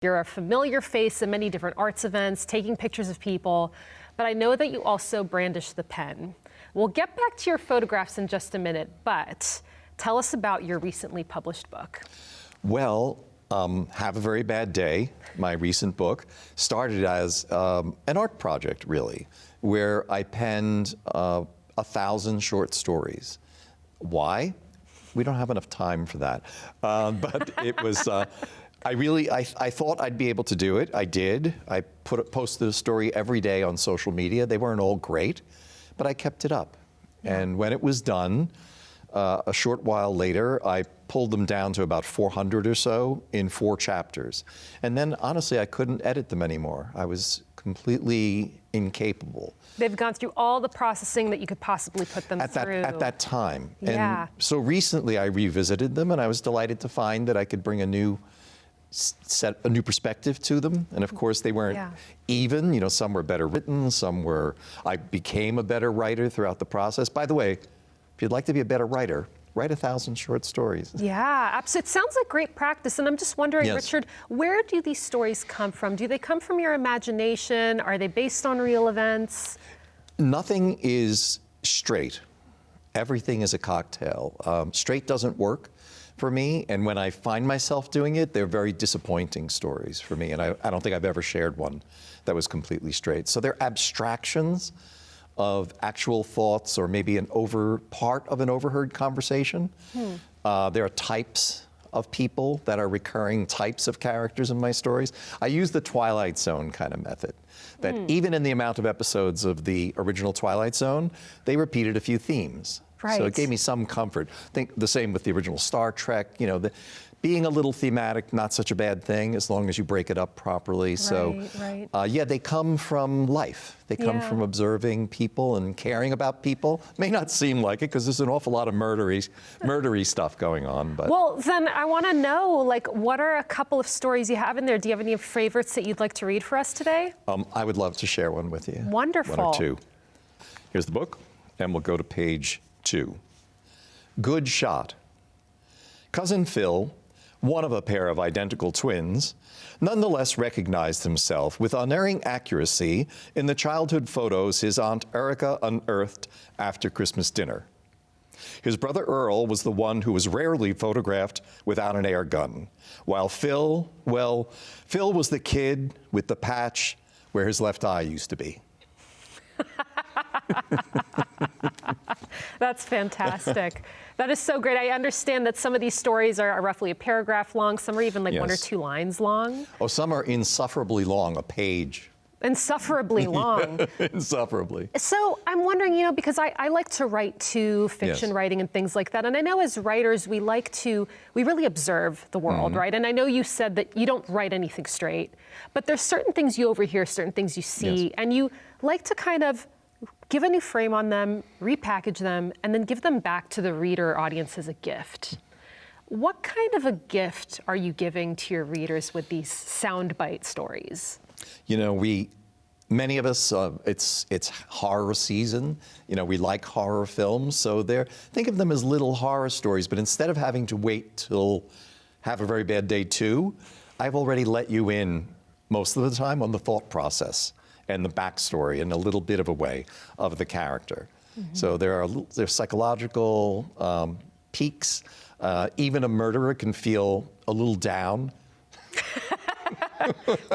You're a familiar face in many different arts events, taking pictures of people, but I know that you also brandish the pen. We'll get back to your photographs in just a minute, but tell us about your recently published book. Well, Have a Very Bad Day, my recent book, started as an art project, really, where I penned 1,000 short stories. Why? We don't have enough time for that. But it was, I thought I'd be able to do it. I did. I posted a story every day on social media. They weren't all great, but I kept it up. And when it was done, a short while later, I pulled them down to about 400 or so in 4 chapters. And then, honestly, I couldn't edit them anymore. I was completely incapable. They've gone through all the processing that you could possibly put them through. At that time. Yeah. And so recently I revisited them, and I was delighted to find that I could bring a new perspective to them. And of course they weren't even, you know, some were better written, I became a better writer throughout the process. By the way, if you'd like to be a better writer, write 1,000 short stories. Yeah, absolutely. It sounds like great practice. And I'm just wondering, Yes. Richard, where do these stories come from? Do they come from your imagination? Are they based on real events? Nothing is straight. Everything is a cocktail. Straight doesn't work for me, and when I find myself doing it, they're very disappointing stories for me, and I don't think I've ever shared one that was completely straight. So they're abstractions of actual thoughts, or maybe part of an overheard conversation. There are types of people that are recurring types of characters in my stories. I use the Twilight Zone kind of method, that even in the amount of episodes of the original Twilight Zone, they repeated a few themes. Right. So it gave me some comfort. I think the same with the original Star Trek, you know, being a little thematic, not such a bad thing as long as you break it up properly. Right. Yeah, they come from life. They come from observing people and caring about people. May not seem like it because there's an awful lot of murdery stuff going on. But well, then I want to know, like, what are a couple of stories you have in there? Do you have any favorites that you'd like to read for us today? I would love to share one with you. Wonderful. One or two. Here's the book, and we'll go to page 2. Good Shot. Cousin Phil, one of a pair of identical twins, nonetheless recognized himself with unerring accuracy in the childhood photos his Aunt Erica unearthed after Christmas dinner. His brother Earl was the one who was rarely photographed without an air gun, while Phil was the kid with the patch where his left eye used to be. That's fantastic. That is so great. I understand that some of these stories are roughly a paragraph long. Some are even like 1 or 2 lines long. Oh, some are insufferably long, a page. Insufferably long. Insufferably. So I'm wondering, you know, because I like to write too, fiction writing and things like that. And I know as writers, we really observe the world, right? And I know you said that you don't write anything straight, but there's certain things you overhear, certain things you see, and you like to kind of give a new frame on them, repackage them, and then give them back to the reader or audience as a gift. What kind of a gift are you giving to your readers with these soundbite stories? You know, many of us, it's horror season. You know, we like horror films, so think of them as little horror stories, but instead of having to wait till Have a Very Bad Day 2, I've already let you in most of the time on the thought process and the backstory in a little bit of a way of the character. So there's psychological peaks. Even a murderer can feel a little down.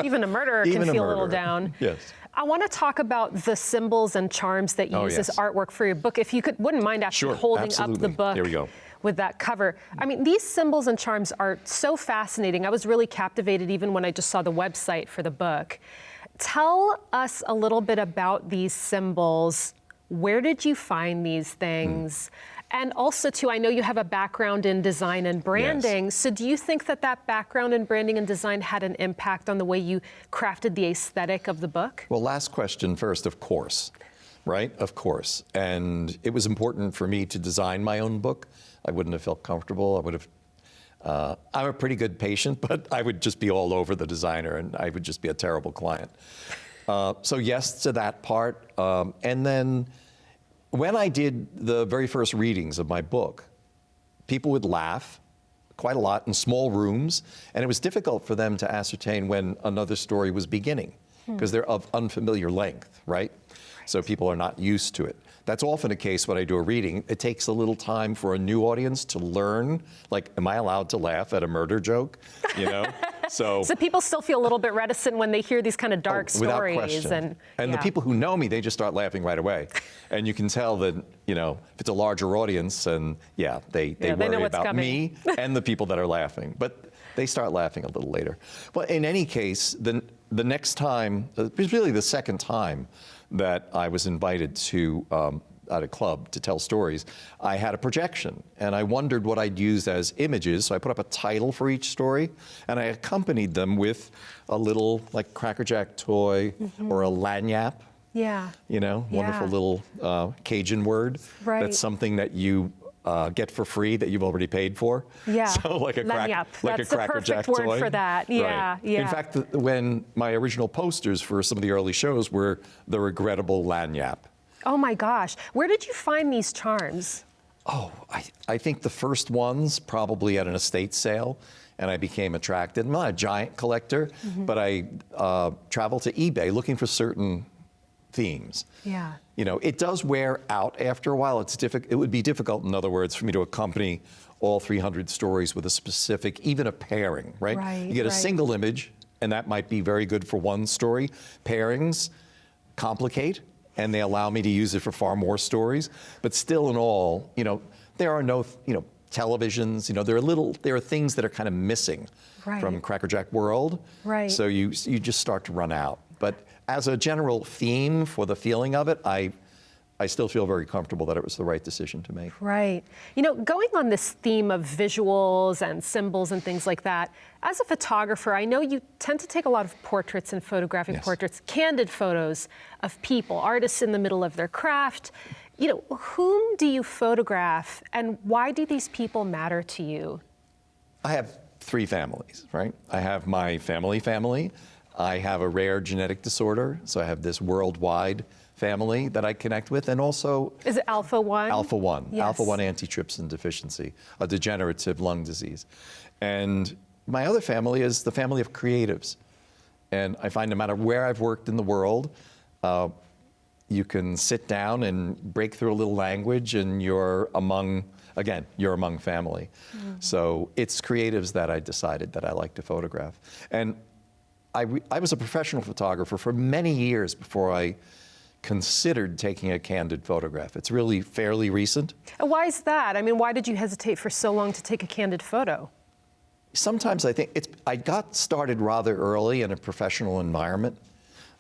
Even a murderer can feel a little down. Yes. I want to talk about the symbols and charms that you use as artwork for your book. If you wouldn't mind actually holding up the book. Here we go. With that cover. I mean, these symbols and charms are so fascinating. I was really captivated even when I just saw the website for the book. Tell us a little bit about these symbols. Where did you find these things? And also, too, I know you have a background in design and branding. Yes. So do you think that background in branding and design had an impact on the way you crafted the aesthetic of the book? Well, last question first, of course, right? Of course. And it was important for me to design my own book. I wouldn't have felt comfortable. I'm a pretty good patient, but I would just be all over the designer, and I would just be a terrible client. So yes to that part. And then when I did the very first readings of my book, people would laugh, quite a lot in small rooms, and it was difficult for them to ascertain when another story was beginning, because they're of unfamiliar length, right? So people are not used to it. That's often a case when I do a reading. It takes a little time for a new audience to learn, like, am I allowed to laugh at a murder joke? You know? So people still feel a little bit reticent when they hear these kind of dark without stories. question. And the people who know me, they just start laughing right away. And you can tell that, you know, if it's a larger audience, and they worry know what's about coming. me and the people that are laughing. But they start laughing a little later. But in any case, the next time, it was really the second time that I was invited to at a club to tell stories, I had a projection, and I wondered what I'd use as images. So I put up a title for each story, and I accompanied them with a little, like, Cracker Jack toy or a lagniappe. Yeah. You know, wonderful little Cajun word. Right. That's something that you get for free that you've already paid for. Yeah. So like a Lagniappe. That's Cracker Jack the perfect toy. word for that. Yeah, Right. yeah. In fact, when my original posters for some of the early shows were the regrettable lagniappe. Oh my gosh. Where did you find these charms? Oh, I think the first ones probably at an estate sale, and I became attracted. I'm not a giant collector, but I travel to eBay looking for certain themes. Yeah. You know, it does wear out after a while. It would be difficult, in other words, for me to accompany all 300 stories with a specific, even a pairing, right? Right, You get a right. single image, and that might be very good for one story. Pairings complicate, and they allow me to use it for far more stories. But still, in all, you know, there are no, televisions. You know, there are things that are kind of missing Right. from Cracker Jack world. Right. So you just start to run out. But as a general theme for the feeling of it, I still feel very comfortable that it was the right decision to make. Right. You know, going on this theme of visuals and symbols and things like that, as a photographer, I know you tend to take a lot of portraits and photographing Yes. portraits, candid photos of people, artists in the middle of their craft. You know, whom do you photograph, and why do these people matter to you? I have 3 families, right? I have my family. I have a rare genetic disorder, so I have this worldwide family that I connect with, and also Is it Alpha-1? Alpha-1, Yes. Alpha-1 antitrypsin deficiency, a degenerative lung disease. And my other family is the family of creatives. And I find no matter where I've worked in the world, you can sit down and break through a little language, and you're among family. So it's creatives that I decided that I like to photograph. And I was a professional photographer for many years before I considered taking a candid photograph. It's really fairly recent. And why is that? I mean, why did you hesitate for so long to take a candid photo? Sometimes I think I got started rather early in a professional environment,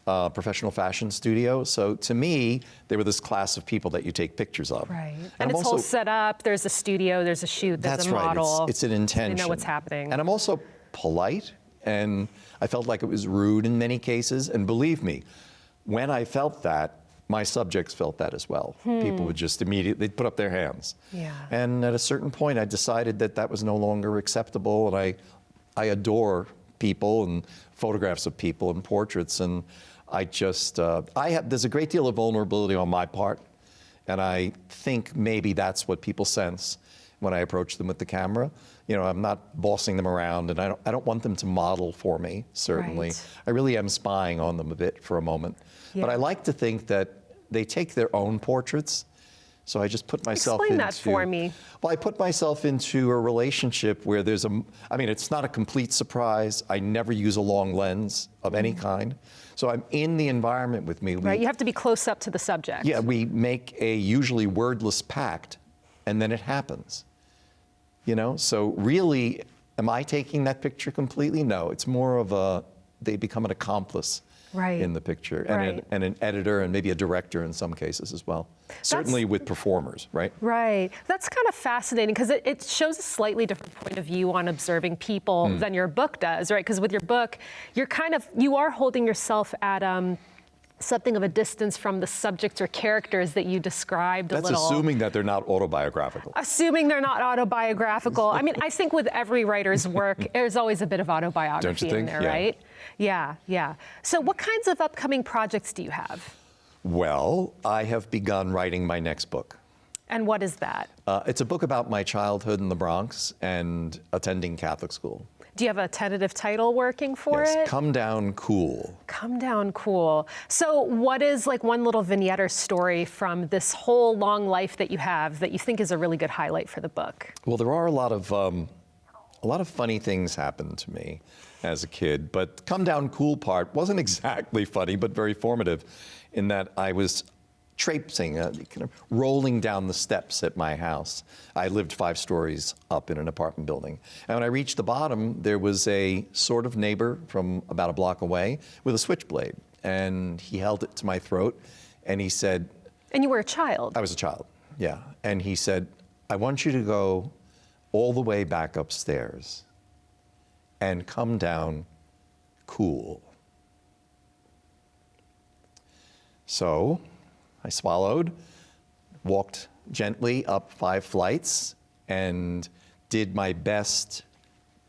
professional fashion studio. So to me, they were this class of people that you take pictures of. Right. And And it's all set up. There's a studio, there's a shoot, there's That's a model. right. It's an intention. They know what's happening. And I'm also polite, and I felt like it was rude in many cases. And believe me, when I felt that, my subjects felt that as well. People would just immediately put up their hands. Yeah. And at a certain point, I decided that that was no longer acceptable. And I adore people and photographs of people and portraits. And I just, there's a great deal of vulnerability on my part. And I think maybe that's what people sense when I approach them with the camera. You know, I'm not bossing them around, and I don't want them to model for me, certainly. Right. I really am spying on them a bit for a moment. But Yeah. I like to think that they take their own portraits. So I just put myself Explain into... that for me. Well, I put myself into a relationship where it's not a complete surprise. I never use a long lens of any kind. So I'm in the environment with me. Right, you have to be close up to the subject. Yeah, we make a usually wordless pact, and then it happens. You know, so really, am I taking that picture completely? No, it's more of they become an accomplice Right. in the picture, Right. and an editor, and maybe a director in some cases as well. Certainly with performers, right? Right. That's kind of fascinating because it shows a slightly different point of view on observing people than your book does, right? Because with your book, you are holding yourself at something of a distance from the subjects or characters that you described a That's little. assuming that they're not autobiographical. Assuming they're not autobiographical. I mean, I think with every writer's work, there's always a bit of autobiography Don't you in think? there, Yeah. right? Yeah, yeah. So what kinds of upcoming projects do you have? Well, I have begun writing my next book. And what is that? It's a book about my childhood in the Bronx and attending Catholic school. Do you have a tentative title working for Yes, it? Come Down Cool. Come Down Cool. So what is like one little vignette or story from this whole long life that you have that you think is a really good highlight for the book? Well, there are a lot of funny things happened to me as a kid, but Come Down Cool part wasn't exactly funny, but very formative in that I was traipsing, kind of rolling down the steps at my house. I lived 5 stories up in an apartment building. And when I reached the bottom, there was a sort of neighbor from about a block away with a switchblade. And he held it to my throat and he said, And you were a child. I was a child, yeah. And he said, I want you to go all the way back upstairs and come down cool. So I swallowed, walked gently up 5 flights, and did my best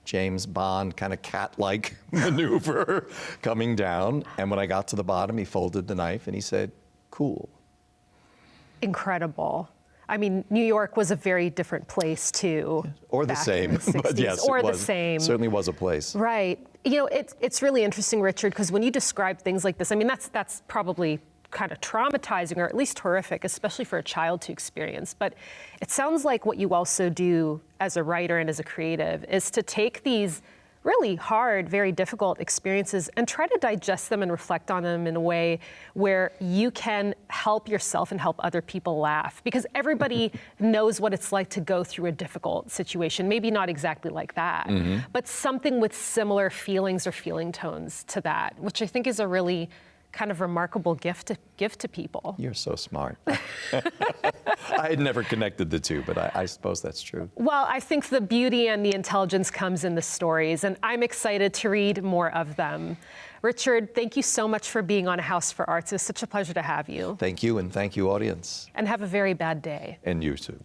James Bond kind of cat-like maneuver coming down. And when I got to the bottom, he folded the knife and he said, cool. Incredible. I mean, New York was a very different place too. Or the back in same, the but 60s. yes, or it the was, same. certainly was a place. Right. You know, it's really interesting, Richard, because when you describe things like this, I mean, that's probably kind of traumatizing or at least horrific, especially for a child to experience. But it sounds like what you also do as a writer and as a creative is to take these really hard, very difficult experiences and try to digest them and reflect on them in a way where you can help yourself and help other people laugh. Because everybody knows what it's like to go through a difficult situation, maybe not exactly like that, but something with similar feelings or feeling tones to that, which I think is a really kind of remarkable gift to give to people. You're so smart. I had never connected the two, but I suppose that's true. Well, I think the beauty and the intelligence comes in the stories, and I'm excited to read more of them. Richard, thank you so much for being on A House for Arts. It's such a pleasure to have you. Thank you, and thank you, audience. And have a very bad day. And you too.